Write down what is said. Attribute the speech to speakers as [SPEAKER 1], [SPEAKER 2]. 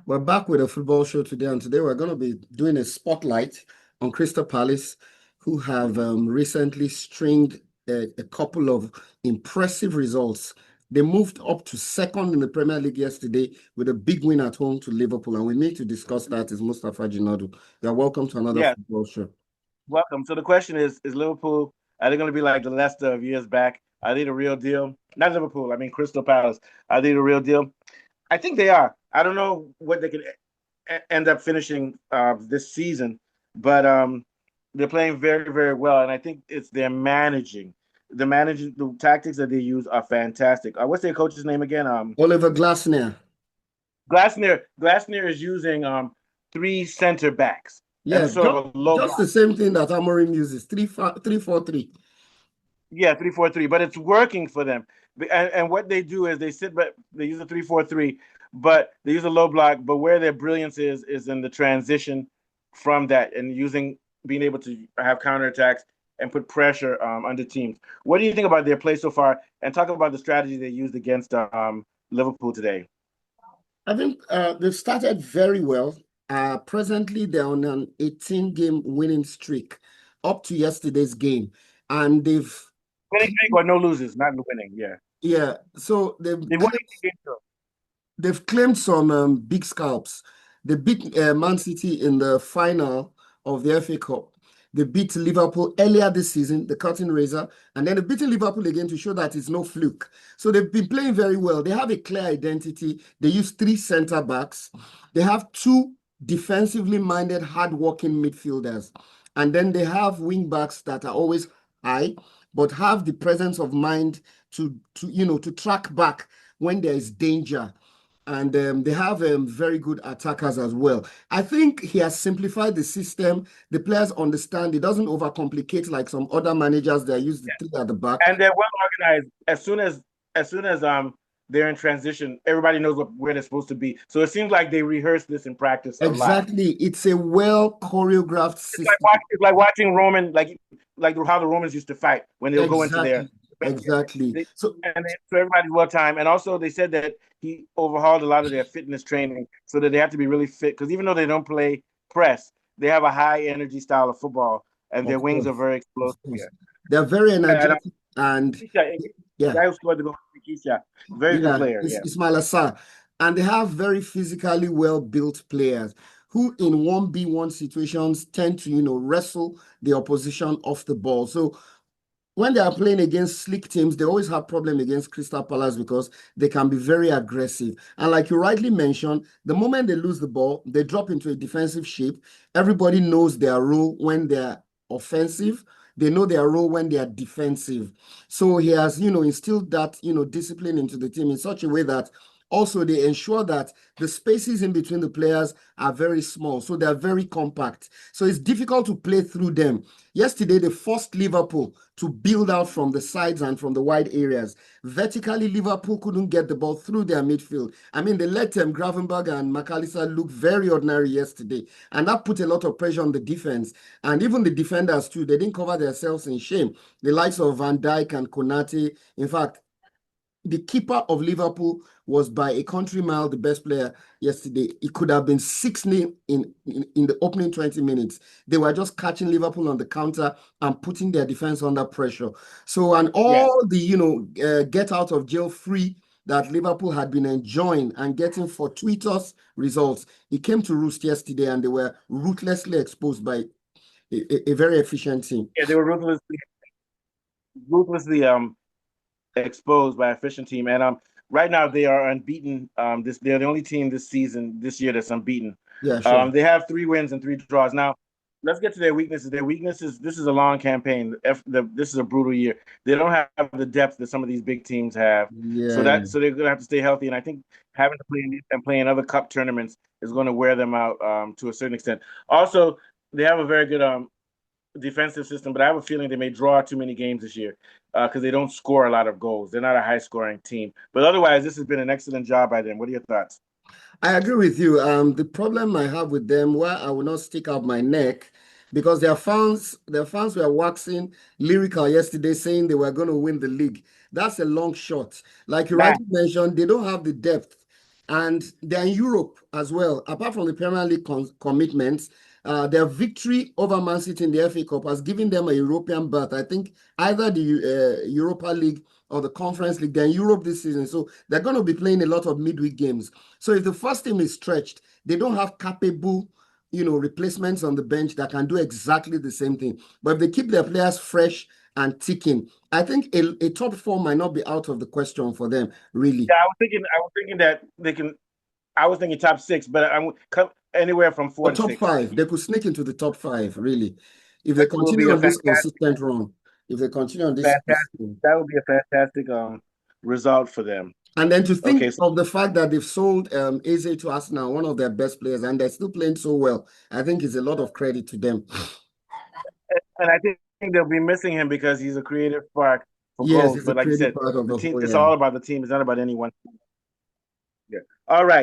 [SPEAKER 1] We're back with a football show today, and today we're going to be doing a spotlight on Crystal Palace, who have recently stringed a couple of impressive results. They moved up to second in the Premier League yesterday with a big win at home to Liverpool, and we need to discuss that. Is Mustafa Jinadu. You're welcome to another
[SPEAKER 2] Yeah,
[SPEAKER 1] football show.
[SPEAKER 2] welcome. So the question is Liverpool, are they going to be like the Leicester of years back? Are they the real deal? Not Liverpool, I mean Crystal Palace. Are they the real deal? I think they are. I don't know what they could end up finishing this season, but they're playing very, very well. And I think it's their managing. The tactics that they use are fantastic. What's their coach's name again?
[SPEAKER 1] Oliver Glasner.
[SPEAKER 2] Glasner is using three center backs and
[SPEAKER 1] Yeah,
[SPEAKER 2] sort of a low
[SPEAKER 1] just
[SPEAKER 2] block.
[SPEAKER 1] the same thing that Amorim uses, 3-4-3.
[SPEAKER 2] Yeah, 3-4-3, but it's working for them. And what they do is they sit, but they use a 3-4-3, but they use a low block. But where their brilliance is in the transition from that and using being able to have counterattacks and put pressure under teams. What do you think about their play so far? And talk about the strategy they used against Liverpool today.
[SPEAKER 1] I think they've started very well. Presently, they're on an 18-game winning streak up to yesterday's game. And
[SPEAKER 2] Winning streak or no loses, not winning. Yeah,
[SPEAKER 1] yeah, so
[SPEAKER 2] they won 18 games though.
[SPEAKER 1] they've claimed some big scalps. They beat Man City in the final of the FA Cup. They beat Liverpool earlier this season, the curtain raiser, and then they beat Liverpool again to show that it's no fluke. So they've been playing very well. They have a clear identity. They use three center backs. They have two defensively minded, hard-working midfielders. And then they have wing backs that are always high, but have the presence of mind to track back when there is danger. And they have very good attackers as well. I think he has simplified the system. The players understand. It doesn't overcomplicate like some other managers that use the three at the back.
[SPEAKER 2] And they're well organized. As soon as they're in transition, everybody knows where they're supposed to be. So it seems like they rehearse this in practice a lot.
[SPEAKER 1] Exactly. It's a well choreographed system.
[SPEAKER 2] It's like watching Roman, like how the Romans used to fight when they'll go into their
[SPEAKER 1] Exactly. Exactly.
[SPEAKER 2] they,
[SPEAKER 1] So
[SPEAKER 2] so everybody's well timed. And also they said that he overhauled a lot of their fitness training so that they have to be really fit. Because even though they don't play press, they have a high energy style of football, and their
[SPEAKER 1] of
[SPEAKER 2] wings are
[SPEAKER 1] course,
[SPEAKER 2] very
[SPEAKER 1] of
[SPEAKER 2] explosive.
[SPEAKER 1] course.
[SPEAKER 2] Yeah.
[SPEAKER 1] They're very
[SPEAKER 2] And
[SPEAKER 1] energetic and
[SPEAKER 2] the
[SPEAKER 1] yeah.
[SPEAKER 2] guy who scored the goal, Keisha, very good
[SPEAKER 1] Yeah,
[SPEAKER 2] player.
[SPEAKER 1] it's
[SPEAKER 2] Yeah.
[SPEAKER 1] Ismail Assar. And they have very physically well-built players who in 1v1 situations tend to, wrestle the opposition off the ball. So when they are playing against slick teams, they always have problem against Crystal Palace because they can be very aggressive. And like you rightly mentioned, the moment they lose the ball, they drop into a defensive shape. Everybody knows their role when they're offensive. They know their role when they are defensive. So he has, instilled that, discipline into the team in such a way that also they ensure that the spaces in between the players are very small. So they're very compact. So it's difficult to play through them. Yesterday, they forced Liverpool to build out from the sides and from the wide areas. Vertically, Liverpool couldn't get the ball through their midfield. I mean, they let Gravenberg and McAllister look very ordinary yesterday, and that put a lot of pressure on the defense. And even the defenders, too, they didn't cover themselves in shame. The likes of Van Dijk and Konate, in fact, the keeper of Liverpool was by a country mile the best player yesterday. It could have been 6-0 in the opening 20 minutes. They were just catching Liverpool on the counter and putting their defense under pressure. So, and
[SPEAKER 2] Yeah.
[SPEAKER 1] all the, get out of jail free that Liverpool had been enjoying and getting fortuitous results, it came to roost yesterday and they were ruthlessly exposed by a very efficient team.
[SPEAKER 2] Yeah, they were ruthlessly exposed by a efficient team. And right now they are unbeaten. They're the only team this year that's unbeaten.
[SPEAKER 1] Yeah, sure.
[SPEAKER 2] They have 3 wins and 3 draws. Now, let's get to their weaknesses. Their weaknesses, this is a long campaign. This is a brutal year. They don't have the depth that some of these big teams have. So
[SPEAKER 1] Yeah.
[SPEAKER 2] they're gonna have to stay healthy. And I think having to play in other cup tournaments is going to wear them out to a certain extent. Also, they have a very good defensive system, but I have a feeling they may draw too many games this year because they don't score a lot of goals. They're not a high scoring team. But otherwise, this has been an excellent job by them. What are your thoughts?
[SPEAKER 1] I agree with you. The problem I have with them, why I will not stick out my neck, because their fans were waxing lyrical yesterday, saying they were going to win the league. That's a long shot. Like you
[SPEAKER 2] Man,
[SPEAKER 1] rightly mentioned, they don't have the depth. And they're in Europe as well. Apart from the Premier League commitments, their victory over Man City in the FA Cup has given them a European berth. I think either the Europa League or the Conference League. They're in Europe this season, so they're going to be playing a lot of midweek games. So if the first team is stretched, they don't have capable, replacements on the bench that can do exactly the same thing. But if they keep their players fresh and ticking, I think a top four might not be out of the question for them, really.
[SPEAKER 2] Yeah, I was thinking that they can. I was thinking top six, but I'm anywhere from four
[SPEAKER 1] Or
[SPEAKER 2] to
[SPEAKER 1] top
[SPEAKER 2] six.
[SPEAKER 1] five. They could sneak into the top five, really. If they
[SPEAKER 2] That will be
[SPEAKER 1] continue
[SPEAKER 2] a
[SPEAKER 1] on this
[SPEAKER 2] fantastic,
[SPEAKER 1] consistent run. If they continue on this.
[SPEAKER 2] fantastic. That would be a fantastic result for them.
[SPEAKER 1] And then to
[SPEAKER 2] Okay,
[SPEAKER 1] think
[SPEAKER 2] so
[SPEAKER 1] of the fact that they've sold Eze to Arsenal, one of their best players, and they're still playing so well, I think it's a lot of credit to them.
[SPEAKER 2] and I think they'll be missing him because he's a creative spark for
[SPEAKER 1] Yes,
[SPEAKER 2] goals.
[SPEAKER 1] it's a
[SPEAKER 2] But like you
[SPEAKER 1] creative
[SPEAKER 2] said,
[SPEAKER 1] part of
[SPEAKER 2] the
[SPEAKER 1] the
[SPEAKER 2] team,
[SPEAKER 1] whole,
[SPEAKER 2] it's
[SPEAKER 1] yeah.
[SPEAKER 2] all about the team. It's not about anyone. Yeah. All right.